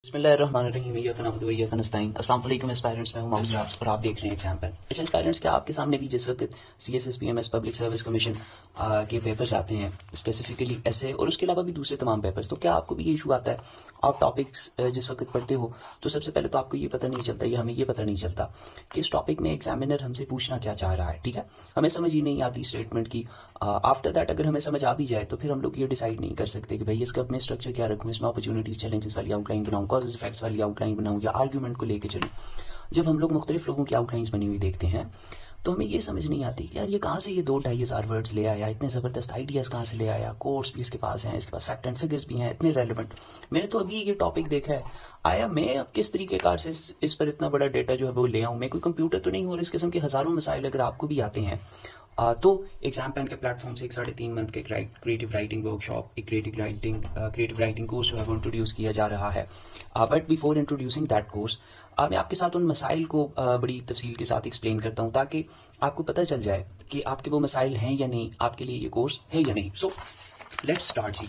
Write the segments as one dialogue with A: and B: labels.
A: अस्सलाम वालेकुम एस्पायरेंट्स, मैं हूं माउज राज और आप देख रहे हैं एग्जाम्पल। अच्छा एस्पायरेंट्स, क्या आपके सामने भी जिस वक्त CSSPMS पब्लिक सर्विस कमीशन के पेपर्स आते हैं, स्पेसिफिकली ऐसे और उसके अलावा भी दूसरे तमाम पेपर्स, तो क्या आपको भी ये इशू आता है? आप टॉपिक्स जिस वक्त पढ़ते हो तो सबसे पहले तो आपको ये पता नहीं चलता या हमें ये पता नहीं चलता कि इस टॉपिक में एग्जामिनर हमसे पूछना क्या चाह रहा है। ठीक है, हमें समझ ही नहीं आती स्टेटमेंट की। आफ्टर दैट अगर हमें समझ आ भी जाए तो फिर हम लोग ये डिसाइड नहीं कर सकते कि भाई इसका मैं स्ट्रक्चर क्या रखूँ, इसमें अपॉर्चुनिटीज चैलेंजेस वाली आउटलाइन बनाऊँ, कॉजेज इफेक्ट्स वाली आउटलाइन बनाऊँ या आर्ग्यूमेंट को लेकर चलूँ। जब हम लोग मुख्तलिफ लोगों की आउटलाइंस बनी हुई देखते हैं तो हमें ये समझ नहीं आती यार ये कहाँ से ये 2-2,500 वर्ड्स ले आया, इतने ज़बरदस्त आइडियाज़ कहाँ से ले आया, कोर्स भी इसके पास हैं, इसके पास फैक्ट एंड फिगर्स भी हैं इतने रेलिवेंट। मैंने तो अभी ये टॉपिक देखा है, आया मैं अब किस तरीके कार से इस पर इतना बड़ा डेटा जो है वो ले आऊँ। मैं कोई कंप्यूटर तो नहीं हूँ और इस किस्म के हज़ारों मसाइल अगर आपको भी आते हैं तो एग्जाम पैन के प्लेटफॉर्म से एक 3.5 मंथ के क्रिएटिव राइटिंग वर्कशॉप, एक क्रिएटिव राइटिंग कोर्स जो है वो इंट्रोड्यूस किया जा रहा है। But before introducing that course मैं आपके साथ उन मसाइल को बड़ी तफसील के साथ एक्सप्लेन करता हूँ ताकि आपको पता चल जाए कि आपके वो मसाइल हैं या नहीं, आपके लिए ये कोर्स है या नहीं। सो लेट्स स्टार्ट जी।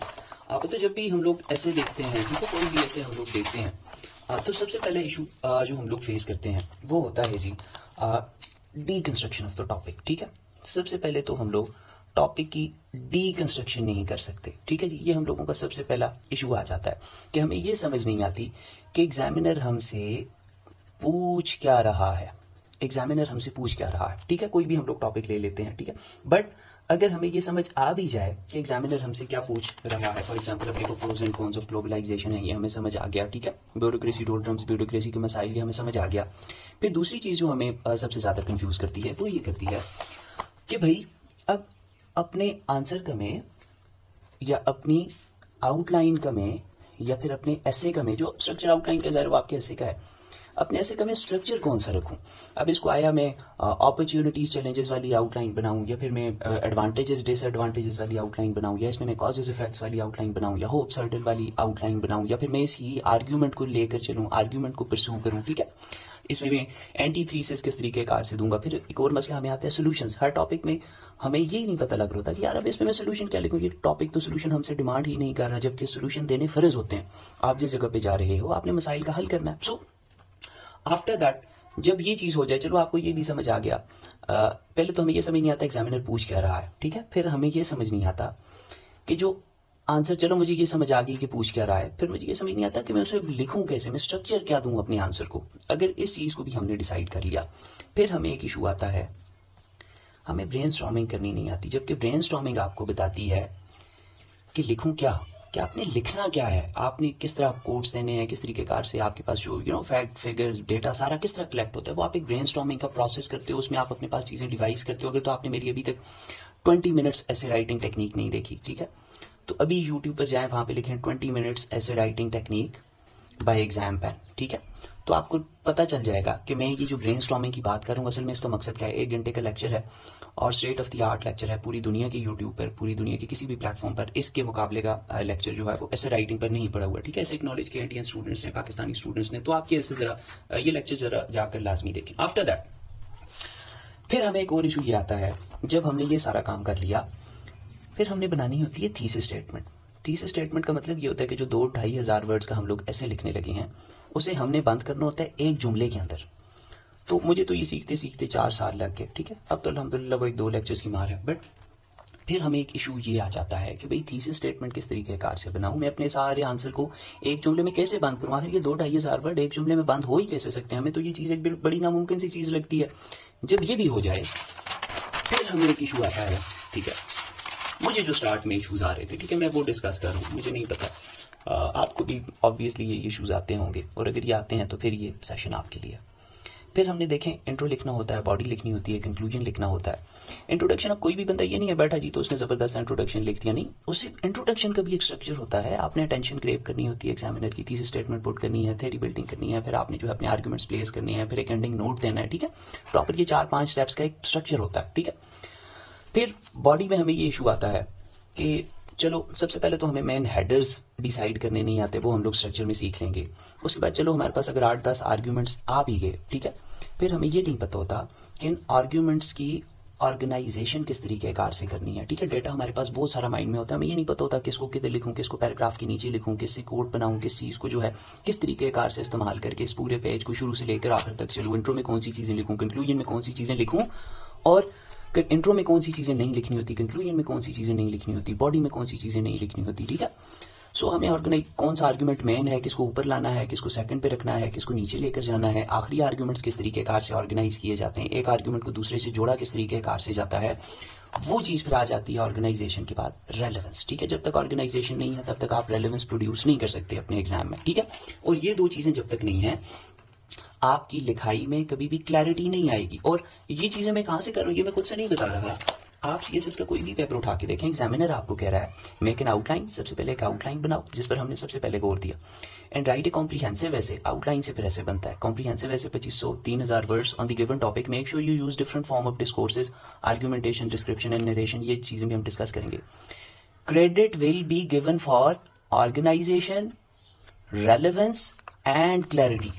A: आप तो जब भी हम लोग ऐसे देखते हैं, ठीक है, कोई भी ऐसे हम लोग देखते हैं तो सबसे पहले इशू जो हम लोग फेस करते हैं वो होता है जी डीकंस्ट्रक्शन ऑफ द टॉपिक। ठीक है, सबसे पहले तो हम लोग टॉपिक की डीकंस्ट्रक्शन नहीं कर सकते। ठीक है जी, ये हम लोगों का सबसे पहला इशू आ जाता है कि हमें ये समझ नहीं आती कि एग्जामिनर हमसे पूछ क्या रहा है। एग्जामिनर हमसे पूछ क्या रहा है, ठीक है, कोई भी हम लोग टॉपिक ले लेते हैं, ठीक है, बट अगर हमें ये समझ आ भी जाए कि एग्जामिनर हमसे क्या पूछ रहा है, फॉर एग्जांपल अपने को pros and cons of globalisation है, ये हमें समझ आ गया, ठीक है, ब्यूरोक्रेसी डोल्ड्रम्स, ब्यूरोक्रेसी के मसाइल, ये हमें समझ आ गया। फिर दूसरी चीज़ जो हमें सबसे ज़्यादा कंफ्यूज करती है वो ये करती है कि भाई अब अपने आंसर का में या अपनी आउटलाइन का में या फिर अपने ऐसे का में, जो स्ट्रक्चर आउटलाइन का ज़ाहिर वो आपके ऐसे का है, अपने ऐसे का मैं स्ट्रक्चर कौन सा रखूं? अब इसको आया मैं अपॉर्चुनिटीज चैलेंजेस वाली आउटलाइन बनाऊं या फिर मैं एडवांटेजेस डिसएडवांटेजेस वाली आउटलाइन बनाऊं या इसमें मैं कॉजेस इफेक्ट्स वाली आउटलाइन बनाऊं या होप सर्टन वाली आउटलाइन बनाऊं या फिर मैं इसी आर्ग्यूमेंट को लेकर चलूं, आर्ग्यूमेंट को परस्यू करूं। ठीक है, इसमें मैं एंटी थीसिस किस तरीके कार से दूंगा। फिर एक और मसला हमें आता है सोल्यूशंस। हर टॉपिक में हमें ये नहीं पता लग रहा था कि यार अब इसमें मैं सोल्यूशन क्या लिखूं, ये टॉपिक तो सोल्यूशन हमसे डिमांड ही नहीं कर रहा, जबकि सोल्यूशन देने फर्ज होते हैं। आप जिस जगह पे जा रहे हो आपने मसाइल का हल करना है। सो आफ्टर दैट जब ये चीज हो जाए, चलो आपको ये भी समझ आ गया, पहले तो हमें ये समझ नहीं आता एग्जामिनर पूछ क्या रहा है, ठीक है, फिर हमें ये समझ नहीं आता कि जो आंसर, चलो मुझे ये समझ आ गई कि पूछ क्या रहा है, फिर मुझे ये समझ नहीं आता कि मैं उसे लिखूं कैसे, मैं स्ट्रक्चर क्या दूं अपने आंसर को। अगर इस चीज को भी हमने डिसाइड कर लिया, फिर हमें एक इशू आता है, हमें ब्रेनस्टॉर्मिंग करनी नहीं आती, जबकि ब्रेनस्टॉर्मिंग आपको बताती है कि लिखूं क्या, कि आपने लिखना क्या है, आपने किस तरह कोड्स देने हैं, किस तरीके कार से आपके पास जो फैक्ट फिगर्स डेटा सारा किस तरह कलेक्ट होता है, वो आप एक ब्रेनस्टॉर्मिंग का प्रोसेस करते हो, उसमें आप अपने पास चीजें डिवाइस करते हो। अगर तो आपने मेरी अभी तक 20 मिनट्स ऐसे राइटिंग टेक्निक नहीं देखी, ठीक है, तो अभी यूट्यूब पर जाएं, वहां पे लिखें 20 मिनट्स ऐसे writing technique by exam pan, ठीक है, तो आपको पता चल जाएगा कि मैं ये जो ब्रेनस्टॉर्मिंग की बात करूंगा असल में इसका मकसद क्या है। 1 घंटे का लेक्चर है और state of the art lecture है, पूरी दुनिया के यूट्यूब पर, पूरी दुनिया के किसी भी प्लेटफॉर्म पर इसके मुकाबले का लेक्चर जो है वो ऐसे राइटिंग पर नहीं पड़ा हुआ, ठीक है। ऐसे एक्नॉलेज के इंडियन स्टूडेंट्स ने, पाकिस्तानी स्टूडेंट्स ने, तो आपके ऐसे जरा ये लेक्चर जरा जाकर लाजमी देखें। आफ्टर दैट फिर हमें एक और इशू ये आता है, जब हमने ये सारा काम कर लिया फिर हमने बनानी होती है थीसिस स्टेटमेंट। थीसिस स्टेटमेंट का मतलब ये होता है कि जो 2-2,500 वर्ड्स का हम लोग ऐसे लिखने लगे हैं उसे हमने बंद करना होता है एक जुमले के अंदर। तो मुझे तो ये सीखते सीखते 4 साल लग गए, ठीक है, अब तो अल्हम्दुलिल्लाह वो 1-2 लेक्चर्स की मार है। बट फिर हमें एक इशू ये आ जाता है कि भाई थीसिस स्टेटमेंट किस तरीके कार से बनाऊं, मैं अपने सारे आंसर को एक जुमले में कैसे बंद करूं। आखिर ये 2-2,500 वर्ड एक जुमले में बंद हो ही कैसे सकते हैं? हमें तो ये चीज़ एक बड़ी नामुमकिन सी चीज़ लगती है। जब ये भी हो जाए फिर हमें एक इशू आता है, ठीक है, मुझे जो स्टार्ट में इशूज आ रहे थे, ठीक है, मैं वो डिस्कस कर रहा हूँ, मुझे नहीं पता आपको भी ऑब्वियसली ये इशूज आते होंगे, और अगर ये आते हैं तो फिर ये सेशन आपके लिए। फिर हमने देखें इंट्रो लिखना होता है, बॉडी लिखनी होती है, कंक्लूजन लिखना होता है, इंट्रोडक्शन। अब कोई भी बंदा ये नहीं है बैठा जी तो उसने जबरदस्त इंट्रोडक्शन लिख दिया, नहीं, उससे इंट्रोडक्शन का भी एक स्ट्रक्चर होता है। आपने अटेंशन ग्रेप करनी होती है एग्जामिनर की, थीसिस स्टेटमेंट पुट करनी है, थ्योरी बिल्डिंग करनी है, फिर आपने जो है अपने आर्गुमेंट्स प्लेस करने हैं, फिर एक एंडिंग नोट देना है, ठीक है, प्रॉपर ये 4-5 स्टेप्स का एक स्ट्रक्चर होता है, ठीक है। फिर बॉडी में हमें ये इशू आता है कि चलो सबसे पहले तो हमें मेन हेडर्स डिसाइड करने नहीं आते, वो हम लोग स्ट्रक्चर में सीख लेंगे। उसके बाद चलो हमारे पास अगर 8-10 आर्ग्यूमेंट्स आ भी गए, ठीक है, फिर हमें ये नहीं पता होता कि इन आर्ग्यूमेंट्स की ऑर्गेनाइजेशन किस तरीके कार से करनी है, ठीक है। डेटा हमारे पास बहुत सारा माइंड में होता है, हमें ये नहीं पता होता किसको किधर लिखूं, किसको पैराग्राफ के नीचे लिखूं, किससे कोड बनाऊं, किस चीज़ को जो है किस तरीके कार से इस्तेमाल करके इस पूरे पेज को शुरू से लेकर आखिर तक चलूं, इंट्रो में कौन सी चीज़ें लिखूं, कंक्लूजन में कौन सी चीज़ें लिखूं, और इंट्रो में कौन सी चीज़ें नहीं लिखनी होती, कंक्लूजन में कौन सी चीज़ें नहीं लिखनी होती, बॉडी में कौन सी चीज़ें नहीं लिखनी होती, ठीक है। सो हमें ऑर्गेनाइज कौन सा आर्ग्यूमेंट मेन है, किसको ऊपर लाना है, किसको सेकंड पे रखना है, किसको नीचे लेकर जाना है, आखिरी आर्ग्यूमेंट्स किस तरीके कार से ऑर्गेनाइज किए जाते हैं, एक आर्ग्यूमेंट को दूसरे से जोड़ा किस तरीके कार से जाता है, वो चीज फिर आ जाती है ऑर्गेनाइजेशन के बाद रेलेवेंस, ठीक है। जब तक ऑर्गेनाइजेशन नहीं है तब तक आप रेलेवेंस प्रोड्यूस नहीं कर सकते अपने एग्जाम में, ठीक है। और ये दो चीजें जब तक नहीं है आपकी लिखाई में कभी भी क्लैरिटी नहीं आएगी। और ये चीजें मैं कहां से कर रहा हूं, ये मैं खुद से नहीं बता रहा, आप सीएसएस का कोई भी पेपर उठा के देखें, एग्जामिनर आपको कह रहा है मेक एन आउटलाइन, सबसे पहले एक आउटलाइन बनाओ जिस पर हमने सबसे पहले गौर दिया, and write a comprehensive essay, outline से फिर ऐसे बनता है comprehensive essay 2500 3000 words on the given topic, make sure you use different form of discourses, argumentation, description and narration, ये चीजें भी हम डिस्कस करेंगे। Credit will be given for organisation, relevance and clarity,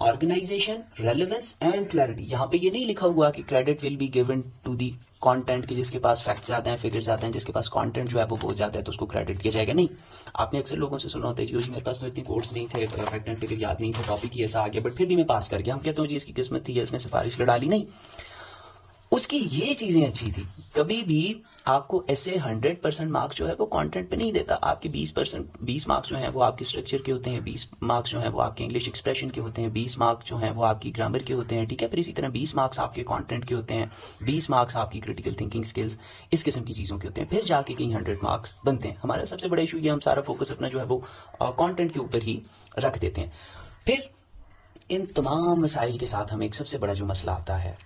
A: organisation, relevance and clarity. यहां पे ये नहीं लिखा हुआ कि credit will be given to the content, कि जिसके पास फैक्ट ज्यादा हैं, फिगर्स ज्यादा हैं, जिसके पास कंटेंट जो है वो बहुत ज्यादा है तो उसको क्रेडिट दिया जाएगा, नहीं। आपने अक्सर लोगों से सुना होता है जी मेरे पास तो इतने कोर्स नहीं थे, फैक्ट एंड फिगर याद नहीं थे, टॉपिक ही ऐसा आ गया बट फिर भी मैं पास कर गया, हम कहते हैं जी इसकी किस्मत थी, इसने सिफारिश लड़ा ली, नहीं, उसकी ये चीजें अच्छी थी। कभी भी आपको ऐसे 100% मार्क्स जो है वो कंटेंट पे नहीं देता, आपके 20 मार्क्स जो हैं वो आपके स्ट्रक्चर के होते हैं, 20 मार्क्स जो हैं वो आपके इंग्लिश एक्सप्रेशन के होते हैं, 20 मार्क्स जो हैं वो आपकी ग्रामर के होते हैं, ठीक है। फिर इसी तरह 20 मार्क्स आपके कंटेंट के होते हैं, 20 मार्क्स आपकी क्रिटिकल थिंकिंग स्किल्स, इस किस्म की चीजों के होते हैं, फिर जाके कहीं 100 मार्क्स बनते हैं। हमारा सबसे बड़ा इशू ये, हम सारा फोकस अपना जो है वो कॉन्टेंट के ऊपर ही रख देते हैं। फिर इन तमाम मसाइल के साथ हमें एक सबसे बड़ा जो मसला आता है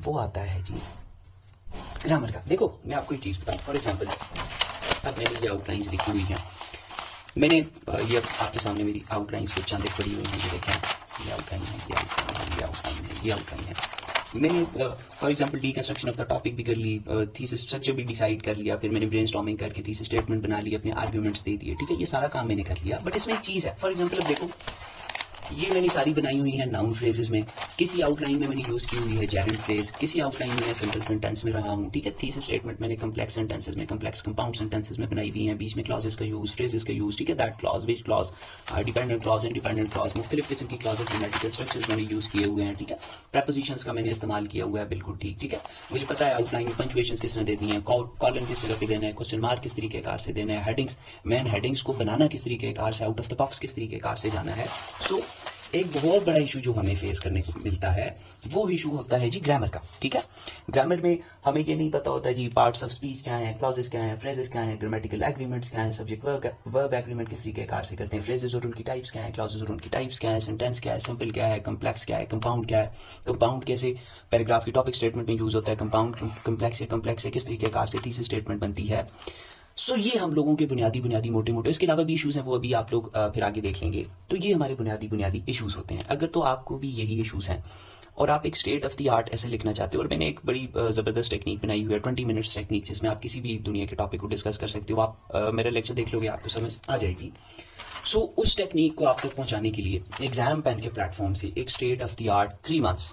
A: वो आता है जी ग्रामर का। देखो मैं आपको एक चीज बताऊं, फॉर एग्जांपल अब मैंने ये आउटलाइंस लिखी हुई है, मैंने ये आपके सामने मेरी आउटलाइंस कुछ चंद पड़ी हुई हैं, ये देखें ये आउटलाइन है, ये आउटलाइन है, ये आउटलाइन है, ये आउटलाइन है। मैंने for example deconstruction of the topic भी कर ली, थीसिस स्ट्रक्चर भी डिसाइड कर लिया, फिर मैंने ब्रेनस्टॉर्मिंग करके थीसिस स्टेटमेंट बना ली, अपने आर्ग्यूमेंट्स दे दिए, ठीक है। ये सारा काम मैंने कर लिया, बट इसमें एक चीज है, फॉर एग्जांपल अब देखो ये मैंने सारी बनाई हुई है नाउन फ्रेजेस में, किसी आउटलाइन में मैंने यूज की हुई है जेरेंट फ्रेज, किसी आउटलाइन में मैं सिंपल सेंटेंस में रहा हूँ, ठीक है। थीसिस स्टेटमेंट मैंने कम्प्लेक्स सेंटेंसेस में, कम्प्लेक्स कंपाउंड सेंटेंसेस में बनाई हुई है, बीच में क्लॉजेस का यूज, फ्रेजेस का यूज, ठीक है। That clause, which clause, dependent clause, independent clause, मुख्तलिफ किस्म की क्लॉजेस, ग्रामेटिकल स्ट्रक्चर्स मैंने यूज किए हुए हैं, ठीक है। प्रेपोजिशंस का मैंने इस्तेमाल किया हुआ है, बिल्कुल ठीक, ठीक है। मुझे पता है आउटलाइन में पंक्चुएशंस किस तरह देनी है, कॉलम किस तरह पे देना है, क्वेश्चन मार्क किस तरीके कार से देना है, हेडिंग्स, मेन हेडिंग्स को बनाना किस तरीके कार से, आउट ऑफ द बॉक्स किस तरीके कार से जाना है। सो एक बहुत बड़ा इशू जो हमें फेस करने को मिलता है वो इशू होता है जी ग्रामर का, ठीक है। ग्रामर में हमें ये नहीं पता होता जी पार्ट्स ऑफ स्पीच क्या है, क्लॉजेस क्या है, फ्रेजेस क्या है, ग्रामेटिकल एग्रीमेंट्स क्या है, सब्जेक्ट वर्ब एग्रीमेंट किस तरीके कार से करते हैं, फ्रेजेस और उनकी टाइप्स क्या है, क्लॉजेस और उनकी टाइप्स क्या है, सेंटेंस क्या है, सिंपल क्या है, कम्प्लेक्स क्या है, कंपाउंड क्या है, कंपाउंड कैसे पैराग्राफ की टॉपिक स्टेटमेंट में यूज होता है, कंपाउंड कम्प्लेक्स से किस तरीके कार से थीसिस स्टेटमेंट बनती है। सो ये हम लोगों के बुनियादी मोटे इसके अलावा भी इश्यूज हैं, वो अभी आप लोग फिर आगे देख लेंगे। तो ये हमारे बुनियादी इश्यूज होते हैं। अगर तो आपको भी यही इश्यूज हैं और आप एक स्टेट ऑफ द आर्ट ऐसे लिखना चाहते हो, और मैंने एक बड़ी जबरदस्त टेक्निक बनाई हुई है 20 मिनट्स टेक्निक, जिसमें आप किसी भी दुनिया के टॉपिक को डिस्कस कर सकते हो। आप मेरा लेक्चर देख लोगे आपको समझ आ जाएगी। सो उस टेक्निक को आप तक पहुंचाने के लिए एग्जाम पेन के प्लेटफॉर्म से एक state of the art 3 months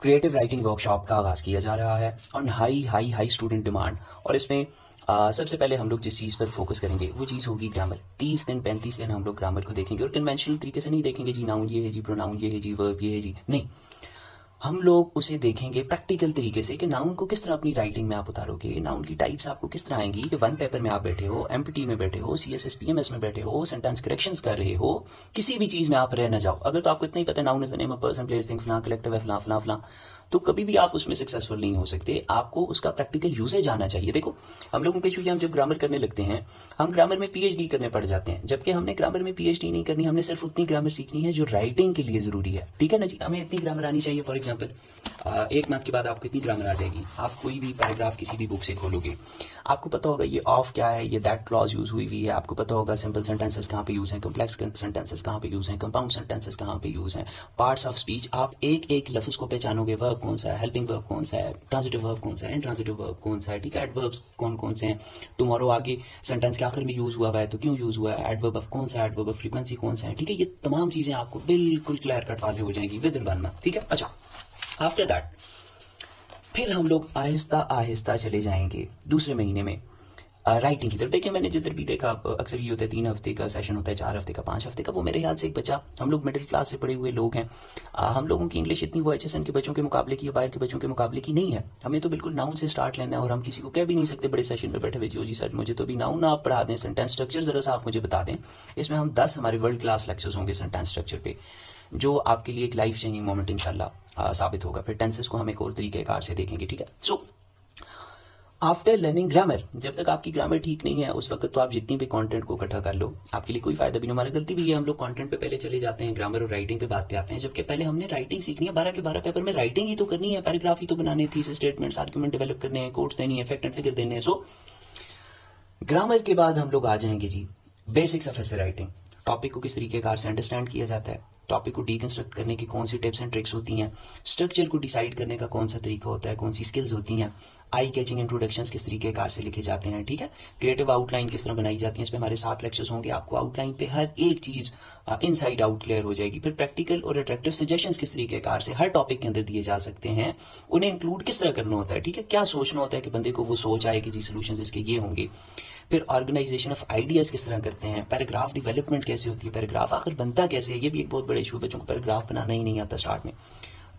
A: creative writing workshop का आगाज किया जा रहा है ऑन हाई स्टूडेंट डिमांड। और इसमें सबसे पहले हम लोग जिस चीज़ पर फोकस करेंगे वो चीज़ होगी ग्रामर। 30 दिन 35 दिन हम लोग ग्रामर को देखेंगे, और कन्वेंशनल तरीके से नहीं देखेंगे जी नाउन ये है जी, प्रोनाउन ये है जी, वर्ब ये है जी, नहीं। हम लोग उसे देखेंगे प्रैक्टिकल तरीके से कि नाउन को किस तरह अपनी राइटिंग में आप उतारोगे, नाउन की टाइप्स आपको किस तरह आएंगी कि वन पेपर में आप बैठे हो, एमपीटी में बैठे हो, सीएसएस पीएमएस में बैठे हो, सेंटेंस करेक्शंस कर रहे हो, किसी भी चीज में आप रह न जाओ। अगर तो आपको इतना ही पता है noun is the name of person place thing फलां कलेक्टिव है फलां, तो कभी भी आप उसमें सक्सेसफुल नहीं हो सकते। आपको उसका प्रैक्टिकल यूजेज आना चाहिए। देखो हम लोगों के इशू हम जब ग्रामर करने लगते हैं, हम ग्रामर में पीएचडी करने पड़ जाते हैं, जबकि हमने ग्रामर में पीएचडी नहीं करनी, हमने सिर्फ उतनी ग्रामर सीखनी है जो राइटिंग के लिए जरूरी है, ठीक है ना जी। हमें इतनी ग्रामर आनी चाहिए, फॉर एग्जाम्पल 1 मंथ के बाद आपको इतनी ग्रामर आ जाएगी। आप कोई भी पैराग्राफ किसी भी बुक से खोलोगे, आपको पता होगा ये ऑफ क्या है, ये दैट क्लॉज यूज हुई हुई है, आपको पता होगा सिंपल सेंटेंसेस कहाँ पे यूज है, कॉम्प्लेक्स सेंटेंसेस कहाँ पे यूज है, कंपाउंड सेंटेंसेस कहाँ पे यूज है, पार्ट्स ऑफ स्पीच। आप एक एक लफ्ज को पहचानोगे, वर्ब कौन सा है, हेल्पिंग वर्ब कौन सा है, ट्रांजिटिव वर्ब कौन सा है, इनट्रांजिटिव वर्ब कौन सा है, ठीक है। एडवर्ब्स कौन कौन से हैं, टुमारो आगे सेंटेंस के आखिर में यूज हुआ है तो क्यों यूज हुआ है, एडवर्ब ऑफ कौन सा है, एडवर्ब ऑफ फ्रीक्वेंसी कौन सा है, ठीक है। ये तमाम चीजें आपको बिल्कुल क्लियर कट वाज़ेह हो जाएंगी विद इन 1 मंथ, ठीक है। अच्छा आफ्टर दैट फिर हम लोग आहिस्ता आहिस्ता चले जाएंगे दूसरे महीने में राइटिंग की तरफ। देखिए मैंने जिधर भी देखा अक्सर ये होता है 3 हफ्ते का सेशन होता है, 4 हफ्ते का, 5 हफ्ते का। वो मेरे ख्याल से एक बच्चा, हम लोग मिडिल क्लास से पढ़े हुए लोग हैं, हम लोगों की इंग्लिश इतनी वो HSN के बच्चों के मुकाबले की या बाहर के बच्चों के मुकाबले की नहीं है। हमें तो बिल्कुल नाउन से स्टार्ट लेना है और हम किसी को कह भी नहीं सकते बड़े सेशन पे बैठे हुए जी सर मुझे तो भी नाउन आप पढ़ा दें, सेंटेंस स्ट्रक्चर जरा सा आप मुझे बता दें। इसमें हम 10 हमारे वर्ल्ड क्लास लेक्चर्स होंगे सेंटेंस स्ट्रक्चर पे, जो आपके लिए एक लाइफ चेंजिंग मोमेंट इंशाल्लाह साबित होगा। फिर टेंसेस को हम एक और तरीके कार से देखेंगे, ठीक है। सो आफ्टर लर्निंग ग्रामर, जब तक आपकी ग्रामर ठीक नहीं है उस वक्त तो आप जितनी भी कंटेंट को इकट्ठा कर लो, आपके लिए कोई फायदा भी नहीं। हमारी गलती भी है, हम लोग कंटेंट पे पहले चले जाते हैं, ग्रामर और राइटिंग पे बात पे आते हैं, जबकि पहले हमने राइटिंग सीखनी है। 12 के 12 पेपर में राइटिंग ही तो करनी है, पैराग्राफ ही तो बनाने, थीसिस, स्टेटमेंट्स, आर्गुमेंट डेवलप करने हैं, कोट्स देनी है, फैक्ट एंड फिगर देने हैं। सो ग्रामर के बाद हम लोग आ जाएंगे जी बेसिक्स ऑफ ऐसे राइटिंग। टॉपिक को किस तरीके कार से अंडरस्टैंड किया जाता है, टॉपिक को डीकंस्ट्रक्ट करने की कौन सी टिप्स एंड ट्रिक्स होती हैं, स्ट्रक्चर को डिसाइड करने का कौन सा तरीका होता है, कौन सी स्किल्स होती हैं, आई कैचिंग इंट्रोडक्शंस किस तरीके कार से लिखे जाते हैं, ठीक है। क्रिएटिव आउटलाइन किस तरह बनाई जाती है, इस पे हमारे 7 लेक्चर्स होंगे। आपको आउटलाइन पे हर एक चीज इनसाइड आउट क्लियर हो जाएगी। फिर प्रैक्टिकल और अट्रैक्टिव सजेशंस किस तरीके कार से हर टॉपिक के अंदर दिए जा सकते हैं, उन्हें इंक्लूड किस तरह करना होता है, ठीक है। क्या सोचना होता है कि बंदे को वो सोच आए कि जी सोल्यूशन इसके ये होंगे। फिर ऑर्गेनाइजेशन ऑफ आइडियाज किस तरह करते हैं, पैराग्राफ डेवलपमेंट कैसे होती है, पैराग्राफ आखिर बनता कैसे है, ये भी एक बहुत बड़ा इशू है, बच्चों को पैराग्राफ बनाना ही नहीं आता स्टार्ट में।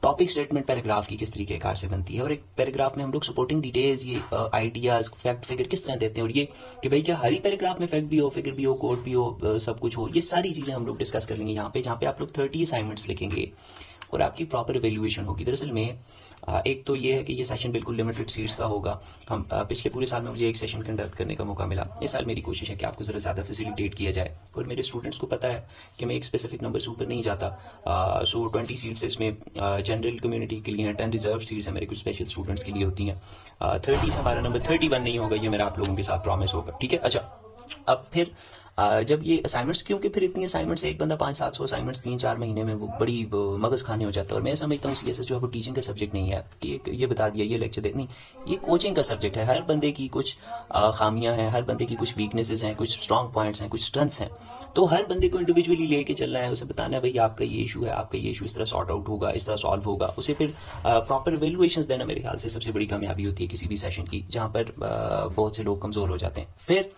A: टॉपिक स्टेटमेंट पैराग्राफ की किस तरीके कार से बनती है, और एक पैराग्राफ में हम लोग सपोर्टिंग डिटेल्स, ये आइडियाज, फैक्ट, फिगर किस तरह देते हैं, और ये कि भाई क्या हर ही पैराग्राफ में फैक्ट भी हो, फिगर भी हो, कोड भी हो, सब कुछ हो, ये सारी चीजें हम लोग डिस्कस कर लेंगे यहाँ पे, जहाँ पे आप लोग 30 असाइनमेंट्स लिखेंगे और आपकी प्रॉपर इवेल्युएशन होगी। दरअसल में एक तो ये है कि ये सेशन बिल्कुल लिमिटेड सीट्स का होगा। हम पिछले पूरे साल में मुझे एक सेशन कंडक्ट करने का मौका मिला, इस साल मेरी कोशिश है कि आपको जरा ज़्यादा फैसिलिटेट किया जाए, और मेरे स्टूडेंट्स को पता है कि मैं एक स्पेसिफिक नंबर से ऊपर नहीं जाता। सो 20 सीट्स इसमें जनरल कम्युनिटी के लिए हैं, 10 रिजर्व सीट्स हैं मेरे कुछ स्पेशल स्टूडेंट्स के लिए होती हैं। 30 से हमारा नंबर 31 नहीं होगा, ये मेरा आप लोगों के साथ प्रॉमिस होगा, ठीक है। अच्छा, अब फिर जब ये असाइनमेंट्स, क्योंकि फिर इतनी असाइनमेंट्स एक बंदा 500-700 असाइनमेंट्स 3-4 महीने में वो बड़ी मगज खाने हो जाता है। और मैं समझता हूँ CSS जो है वो टीचिंग का सब्जेक्ट नहीं है कि ये बता दिया ये लेक्चर दे, नहीं, ये कोचिंग का सब्जेक्ट है। हर बंदे की कुछ खामियां हैं, हर बंदे की कुछ वीकनेसेस हैं, कुछ स्ट्रॉन्ग पॉइंट्स हैं, कुछ स्ट्रेंथ्स हैं, तो हर बंदे को इंडिविजुअली लेके चलना है, उसे बताना है भाई आपका ये इशू है, आपका ये इशू इस तरह सॉर्ट आउट होगा, इस तरह सॉल्व होगा, उसे फिर प्रॉपर वैल्यूएशंस देना मेरे ख्याल से सबसे बड़ी कामयाबी होती है किसी भी सेशन की, जहां पर बहुत से लोग कमजोर हो जाते हैं। फिर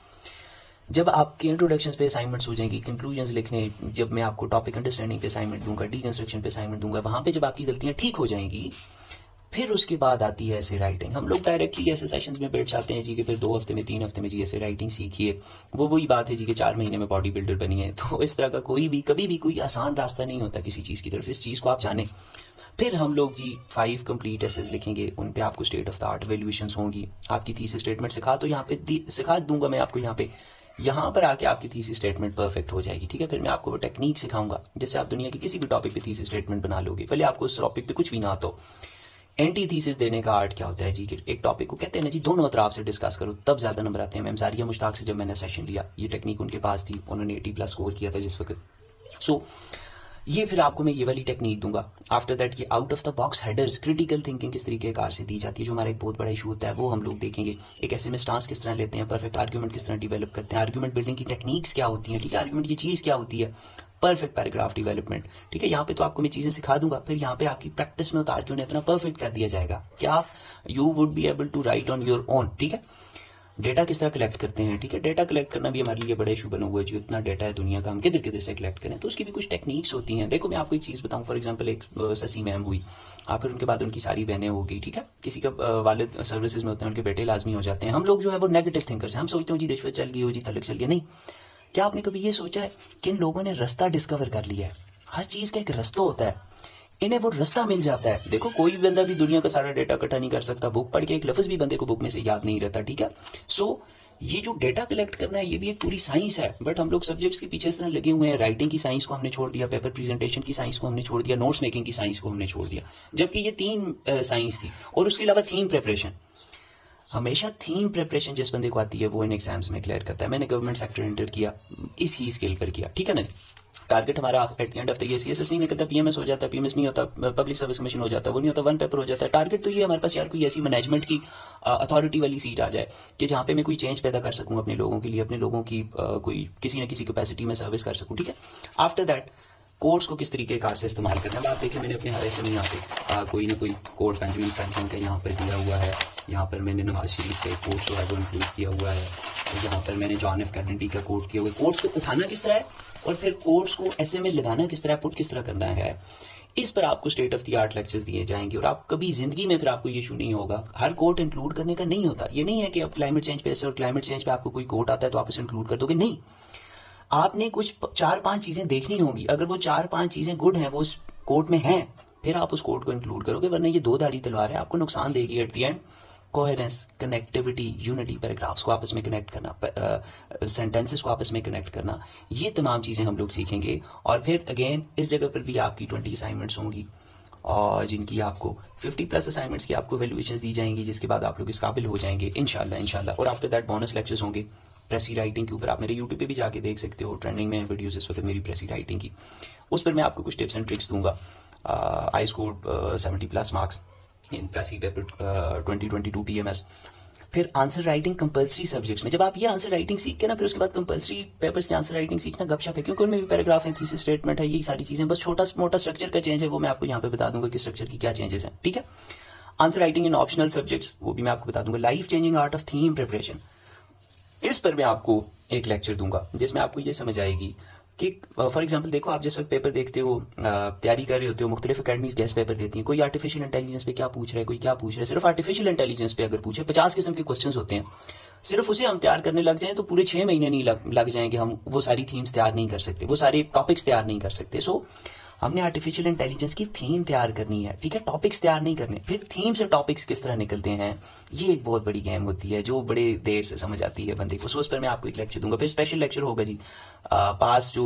A: जब आपके इंट्रोडक्शन पे असाइनमेंट्स हो जाएंगी, कंक्लूजन्स लिखने, जब मैं आपको टॉपिक अंडरस्टैंडिंग पे असाइनमेंट दूंगा, डीकंस्ट्रक्शन पे असाइनमेंट दूंगा, वहां पे जब आपकी गलतियां ठीक हो जाएंगी, फिर उसके बाद आती है ऐसे राइटिंग। हम लोग डायरेक्टली ऐसे सेशंस में बैठ जाते हैं जी कि फिर 2 हफ्ते में 3 हफ्ते में जी ऐसे राइटिंग सीखिए, वही बात है जी कि 4 महीने में बॉडी बिल्डर बनिए। तो इस तरह का कोई भी कभी भी कोई आसान रास्ता नहीं होता किसी चीज की तरफ, इस चीज को आप जाने। फिर हम लोग जी 5 कंप्लीट एसेज लिखेंगे, उन पे आपको state of the art valuations होंगी। आपकी थीसिस स्टेटमेंट सिखा तो यहाँ पे सिखा दूंगा मैं आपको, यहाँ पर आके आपकी थीसिस स्टेटमेंट परफेक्ट हो जाएगी, ठीक है। फिर मैं आपको वो टेक्निक सिखाऊंगा जैसे आप दुनिया के किसी भी टॉपिक पे थीसिस स्टेटमेंट बना लोगे, भले आपको उस टॉपिक पे कुछ भी ना आता हो। एंटी थीसिस देने का आर्ट क्या होता है जी, एक टॉपिक को कहते हैं ना जी दोनों अतराफ से डिस्कस करो तब ज्यादा नंबर आते हैं। मैम जारिया मुश्ताक से जब मैंने सेशन लिया, ये टेक्निक उनके पास थी, उन्होंने 80+ स्कोर किया था जिस वक्त। सो ये फिर आपको मैं ये वाली टेक्निक दूंगा। आफ्टर दैट ये out of the box headers, critical thinking किस तरीके कार से दी जाती है, जो हमारा एक बहुत बड़ा इशू होता है, वो हम लोग देखेंगे। एक ऐसे में स्टांस किस तरह लेते हैं, परफेक्ट आर्ग्यूमेंट किस तरह डेवलप करते हैं, आर्ग्यूमेंट बिल्डिंग की टेक्निक्स क्या होती हैं, ठीक है, आर्ग्यूमेंट की चीज क्या होती है, परफेक्ट पैराग्राफ डेवलपमेंट, ठीक है। यहाँ पे तो आपको मैं चीजें सिखा दूंगा, फिर यहाँ पे आपकी प्रैक्टिस में उतार के उन्हें इतना परफेक्ट कर दिया जाएगा कि आप you would be able to write on your own, ठीक है। डेटा किस तरह कलेक्ट करते हैं, ठीक है, डेटा कलेक्ट करना भी हमारे लिए बड़ा इशू बना हुआ है, जो इतना डेटा है दुनिया का, हम किधर किधर से कलेक्ट करें, तो उसकी भी कुछ टेक्निक्स होती हैं। देखो मैं आपको एक चीज बताऊं, फॉर एग्जांपल एक ससी मैम हुई, फिर उनके बाद उनकी सारी बहनें हो गई, ठीक है, किसी का वालिद सर्विसेज में होते हैं, उनके बेटे लाजमी हो जाते हैं। हम लोग जो है वो नेगेटिव थिंकर्स हैं, हम सोचते हैं जी रिश्वत चल गई हो जी, तलक चल गया। नहीं, क्या आपने कभी ये सोचा है कि इन लोगों ने रास्ता डिस्कवर कर लिया है, हर चीज का एक रास्ता होता है, इन्हें वो रास्ता मिल जाता है। देखो कोई भी बंदा भी दुनिया का सारा डेटा इकट्ठा नहीं कर सकता, बुक पढ़ के एक लफ्ज भी बंदे को बुक में से याद नहीं रहता, ठीक है। सो ये जो डेटा कलेक्ट करना है ये भी एक पूरी साइंस है, बट हम लोग सब्जेक्ट्स के पीछे इस तरह लगे हुए हैं। राइटिंग की साइंस को हमने छोड़ दिया, पेपर प्रेजेंटेशन की साइंस को हमने छोड़ दिया, नोट्स मेकिंग की साइंस को हमने छोड़ दिया, जबकि ये 3 साइंस थी। और उसके अलावा थीम प्रिपरेशन, हमेशा थीम प्रिपरेशन जिस बंदे को आती है वो इन एग्जाम्स में क्लियर करता है। मैंने गवर्नमेंट सेक्टर एंटर किया, इसी स्केल पर किया, ठीक है ना। टारगेट हमारा at the end of the year CSS नहीं निकलता, PMS हो जाता है, PMS नहीं होता, पब्लिक सर्विस कमीशन हो जाता है, वो नहीं होता, 1 पेपर हो जाता है। टारगेट तो ये हमारे पास यार कोई ऐसी मैनेजमेंट की अथॉरिटी वाली सीट आ जाए कि जहां पे मैं कोई चेंज पैदा कर सकूं अपने लोगों के लिए, अपने लोगों की कोई किसी न किसी कैपेसिटी में सर्विस कर सकूं, ठीक है। आफ्टर दैट कोड्स को किस तरीके कार से इस्तेमाल करना है। आप देखिए मैंने अपने हर ऐसे में यहाँ पे कोई ना कोई कोड बेंजामिन फ्रैंकलिन का यहाँ पर दिया हुआ है। यहाँ पर मैंने नवाज शरीफ का कोड जो है वो इंक्लूड किया हुआ है। तो यहाँ पर मैंने जॉन एफ कैनेडी का कोड किया हुआ है। कोड्स को उठाना किस तरह है और फिर कोड्स को ऐसे में लगाना किस तरह, पुट किस तरह करना है, इस पर आपको state of the art lectures दिए जाएंगे। और आप कभी जिंदगी में फिर आपको ये इशू नहीं होगा। हर कोट इंक्लूड करने का नहीं होता। ये नहीं है कि अब क्लाइमेट चेंज पे ऐसे और क्लाइमेट चेंज पे आपको कोई कोट आता है तो आप इसे इंक्लूड कर दोगे, नहीं। आपने कुछ 4-5 चीजें देखनी होगी। अगर वो 4-5 चीजें गुड हैं, वो उस कोट में हैं, फिर आप उस कोट को इंक्लूड करोगे, वरना ये दो धारी तलवार है, आपको नुकसान देगी at the end. Coherence, connectivity, unity, paragraphs को आपस में कनेक्ट करना, सेंटेंसेस को आपस में कनेक्ट करना, ये तमाम चीजें हम लोग सीखेंगे। और फिर अगेन इस जगह पर भी आपकी 20 असाइनमेंट्स होंगी और जिनकी आपको 50+ असाइनमेंट्स की आपको वैल्यूएशंस दी जाएंगी, जिसके बाद आप लोग इस काबिल हो जाएंगे इंशाल्लाह। और आफ्टर दैट बोनस लेक्चर्स होंगे प्रेसी राइटिंग के ऊपर। आप मेरे यूट्यूब पे भी जाके देख सकते हो, ट्रेंडिंग में वीडियोस इस वक्त मेरी प्रेसी राइटिंग की। उस पर मैं आपको कुछ टिप्स एंड ट्रिक्स दूंगा। I scored 70+ marks in precis paper 2022 PMS। फिर आंसर राइटिंग कंपलसरी सब्जेक्ट्स में, जब आप ये आंसर राइटिंग सीख के ना, फिर उसके बाद कंपलसरी पेपर्स की आंसर राइटिंग सीखना गपशप है, क्योंकि उनमें भी पैराग्राफ है, थीसिस स्टेटमेंट है, यही सारी चीजें। बस छोटा मोटा स्ट्रक्चर का चेंज है, वो मैं आपको यहाँ पे बता दूंगा कि स्ट्रक्चर की क्या चेंजेस हैं, ठीक है। Answer writing in optional subjects, वो भी मैं आपको बता दूंगा। Life changing art of theme preparation, इस पर मैं आपको एक लेक्चर दूंगा जिसमें आपको ये समझ आएगी कि फॉर एग्जांपल देखो, आप जिस वक्त पेपर देखते हो, तैयारी कर रहे होते हो, मुख्तलिफ अकेडमीज गेस्ट पेपर देती हैं। कोई आर्टिफिशियल इंटेलिजेंस पे क्या पूछ रहा है, कोई क्या पूछ रहा है। सिर्फ आर्टिफिशियल इंटेलिजेंस पे अगर पूछे, 50 किस्म के क्वेश्चंस होते हैं, सिर्फ उसे हम तैयार करने लग जाएं तो पूरे 6 महीने नहीं लग जाएंगे। हम वो सारी थीम्स तैयार नहीं कर सकते, वो सारे टॉपिक्स तैयार नहीं कर सकते। सो हमने आर्टिफिशियल इंटेलिजेंस की थीम तैयार करनी है, ठीक है, टॉपिक्स तैयार नहीं करने। फिर थीम से टॉपिक्स किस तरह निकलते हैं, ये एक बहुत बड़ी गेम होती है जो बड़े देर से समझ आती है बंदे को। सो उस पर मैं आपको एक लेक्चर दूंगा। फिर स्पेशल लेक्चर होगा जी पास जो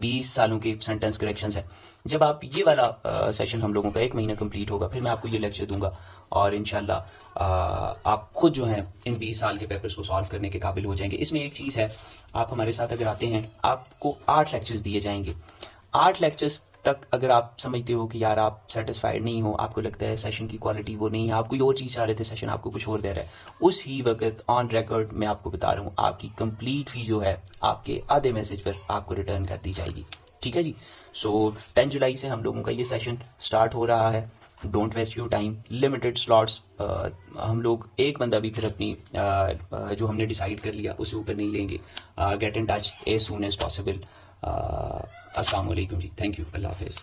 A: 20 सालों के सेंटेंस करेक्शंस है। जब आप ये वाला सेशन हम लोगों का 1 महीना कंप्लीट होगा, फिर मैं आपको ये लेक्चर दूंगा और इंशाल्लाह आप खुद जो है इन 20 साल के पेपर्स को सॉल्व करने के काबिल हो जाएंगे। इसमें एक चीज है, आप हमारे साथ अगर आते हैं, आपको 8 लेक्चर्स दिए जाएंगे। 8 लेक्चर्स तक अगर आप समझते हो कि यार आप सेटिस्फाइड नहीं हो, आपको लगता है सेशन की क्वालिटी वो नहीं है, आप कोई और चीज चाह रहे थे, सेशन आपको कुछ और दे रहा है, उस ही वक्त ऑन रिकॉर्ड मैं आपको बता रहा हूँ, आपकी कंप्लीट फी जो है आपके आधे मैसेज पर आपको रिटर्न कर दी जाएगी, ठीक है जी। सो 10 जुलाई से हम लोगों का ये सेशन स्टार्ट हो रहा है। Don't waste your time, limited slots. हम लोग एक बंदा भी फिर अपनी जो हमने डिसाइड कर लिया उससे ऊपर नहीं लेंगे। Get in touch as soon as possible. अस्सलाम वालेकुम जी, थैंक यू, अल्लाह हाफिज।